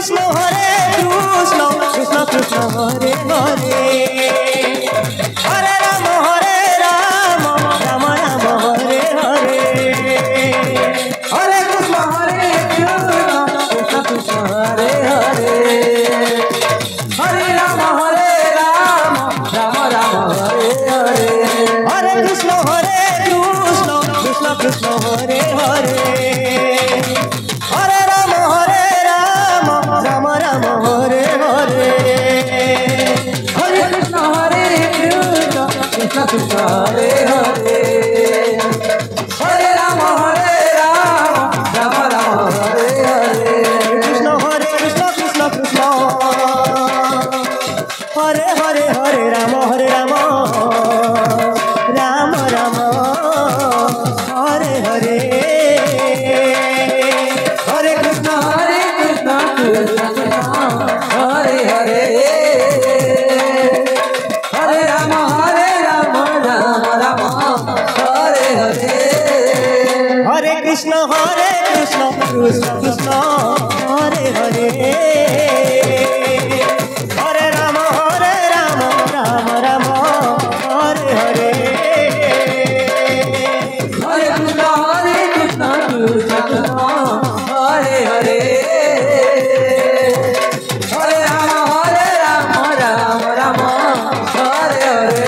Krishna Krishna Krishna Hare Hare Hare Rama Rama Rama Hare Hare Hare Krishna Krishna Krishna Hare Hare Hare Rama Rama Rama Hare Hare Hare Krishna Krishna Krishna Hare Hare Hare Rama Rama Rama Hare Hare Hare Krishna Krishna Krishna Hare Hare Hare Rama Rama Rama Hare Hare Krishna Krishna Krishna Hare Hare Hare Rama Rama Rama Hare Hare Hare Krishna Krishna Hare Hare Hare Rama Rama Rama Hare Hare Hare Krishna Krishna Krishna Hare Hare Hare Rama Rama Rama Hare Hare Hare Krishna Krishna Hare Hare Hare Rama Rama Hare Hare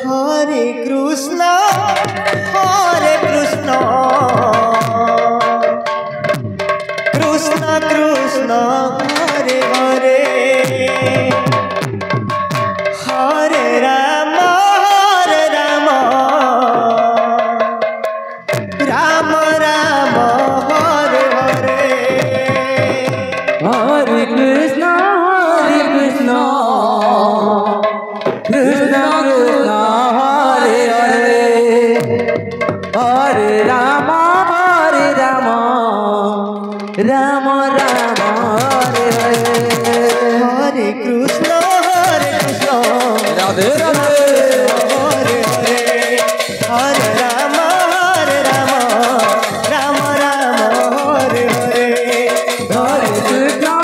Hare Krishna Krishna Krishna Hare Hare Hare Rama Rama Rama Hare Hare Hare Krishna Krishna Krishna Hare Hare Hare Rama Rama Rama Hare Hare Hare Krishna Radhe Radhe Hare Hare Hare Rama Rama Rama Hare Hare Hare Krishna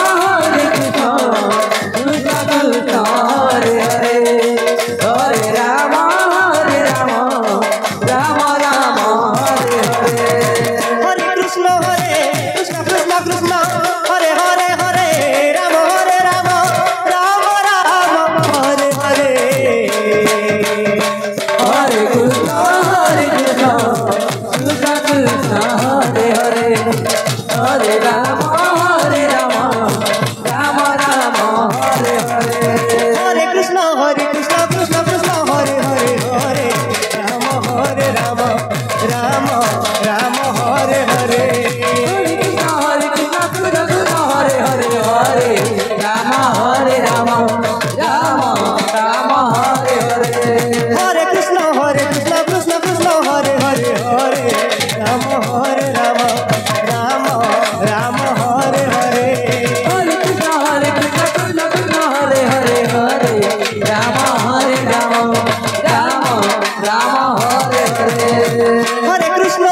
Krishna Krishna Hare Hare Hare Rama Rama Rama Hare Hare Hare Krishna Krishna Krishna Hare Hare Hare Rama Rama Hare Hare Hare Krishna Krishna Krishna Hare Hare Hare Rama Rama Rama Hare Hare Hare Krishna Krishna Krishna Hare Hare Hare Rama Rama Hare Hare Hare Krishna Krishna Krishna Hare Hare Hare Rama Rama Hare Hare Hare Krishna Krishna Krishna Hare Hare Hare Rama Rama Hare Hare Hare Krishna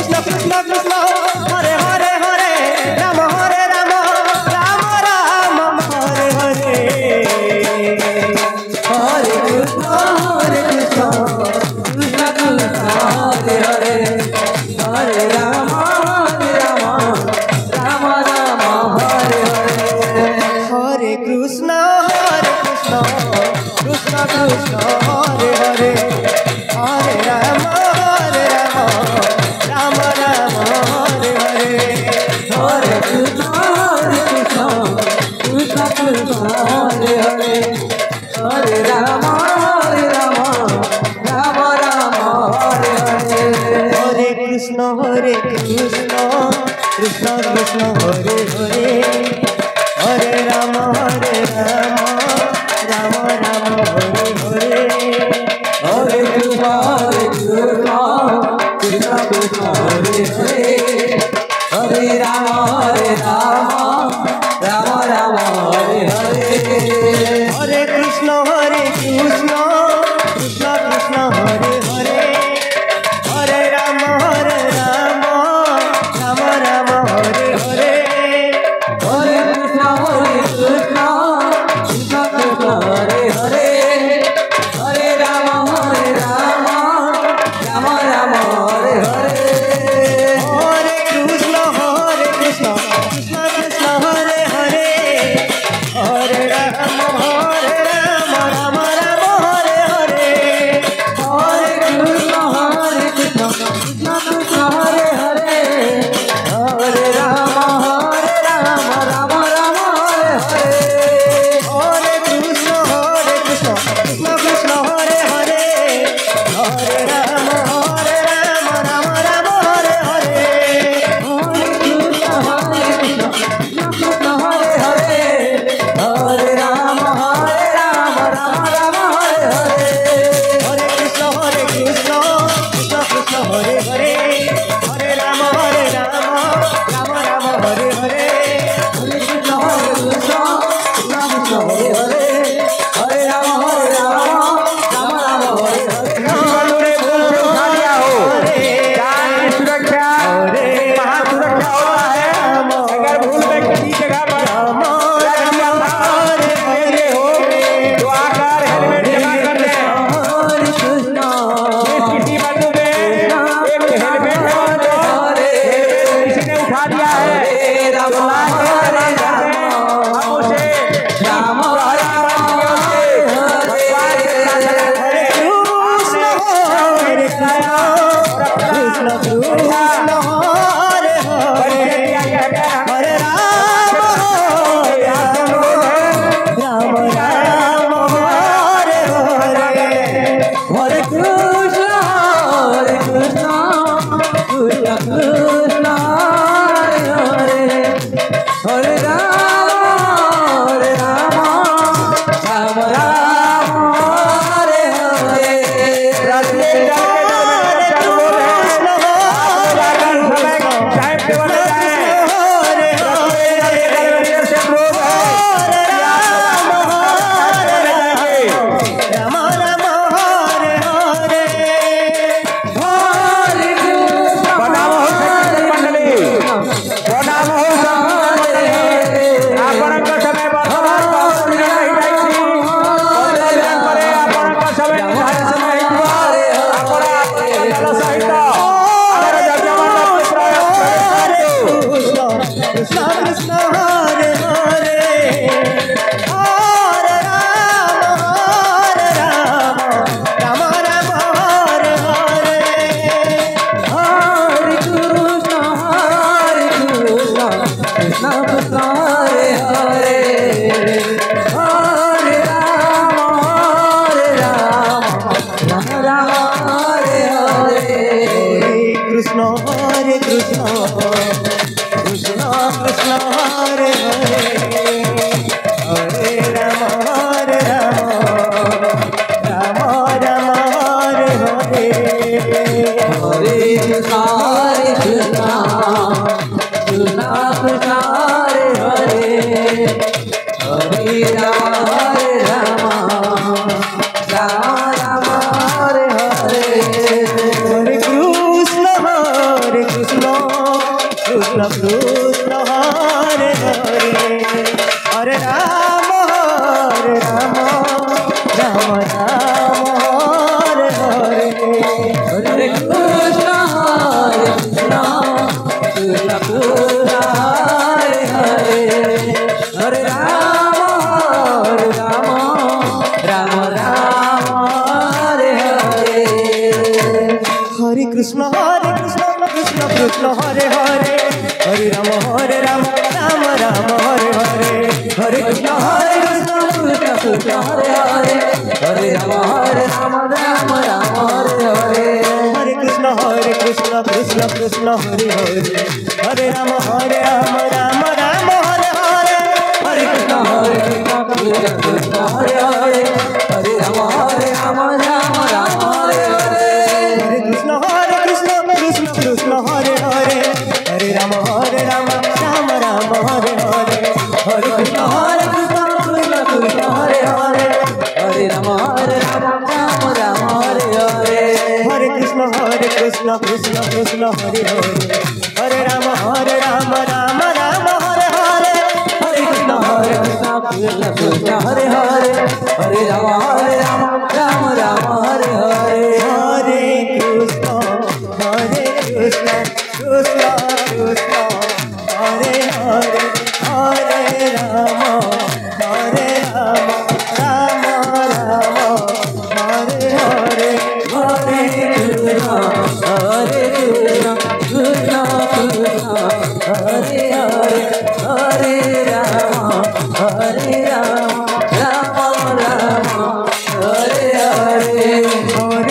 Krishna Krishna Hare Hare Hare Rama Rama Hare Hare Hare Krishna Krishna Krishna Hare Hare Hare Rama Rama Hare Hare Hare Krishna Krishna Krishna Hare Hare Hare Rama Rama Hare Hare Hare Krishna Krishna Krishna Hare Hare Hare Rama Rama Hare Hare Hare Krishna Krishna Krishna Hare Hare Hare Rama Rama Hare Hare Hare Krishna Krishna Krishna Hare Hare Hare Rama Rama Hare Hare Hare Krishna Krishna Krishna Hare Hare Hare Rama Rama Hare Hare Hare Krishna Krishna Krishna Hare Hare Hare Rama Rama Rama Hare Hare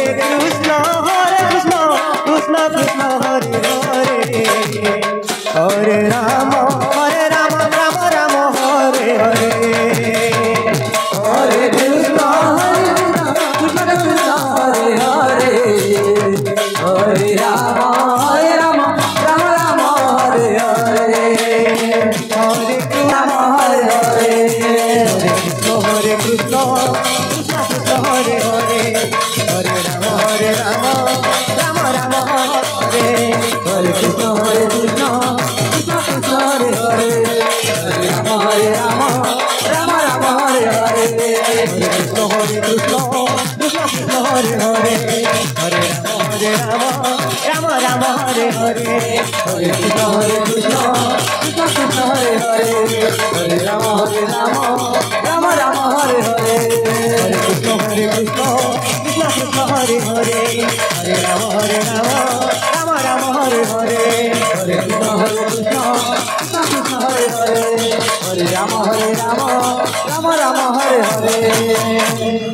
Krishna Hare Ram Ram Ram Hare Hare Hare Krishna Krishna Krishna Hare Hare Hare Ram Ram Ram Hare Hare Hare Ram Hare Hare Hare Krishna Krishna Krishna Hare Hare Hare Ram Ram Ram Hare Hare Krishna Krishna Krishna Hare Hare Hare Ram Ram Ram Hare Hare Hare Krishna Krishna Krishna Hare Hare Hare Ram Ram Hare Hare Hare Krishna Krishna Krishna Hare Hare Hare Ram Ram Ram Hare Hare Hare Krishna Krishna Krishna Hare Hare Hare Ram Ram Hare Hare Hare Krishna Krishna Krishna Hare Hare Hare Ram Ram Ram Hare Hare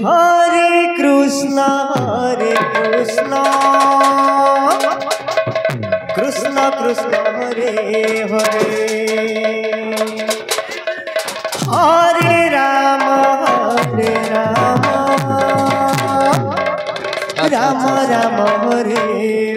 Hare Krishna Krishna Krishna Hare Hare Hare Ram Ram Ram Hare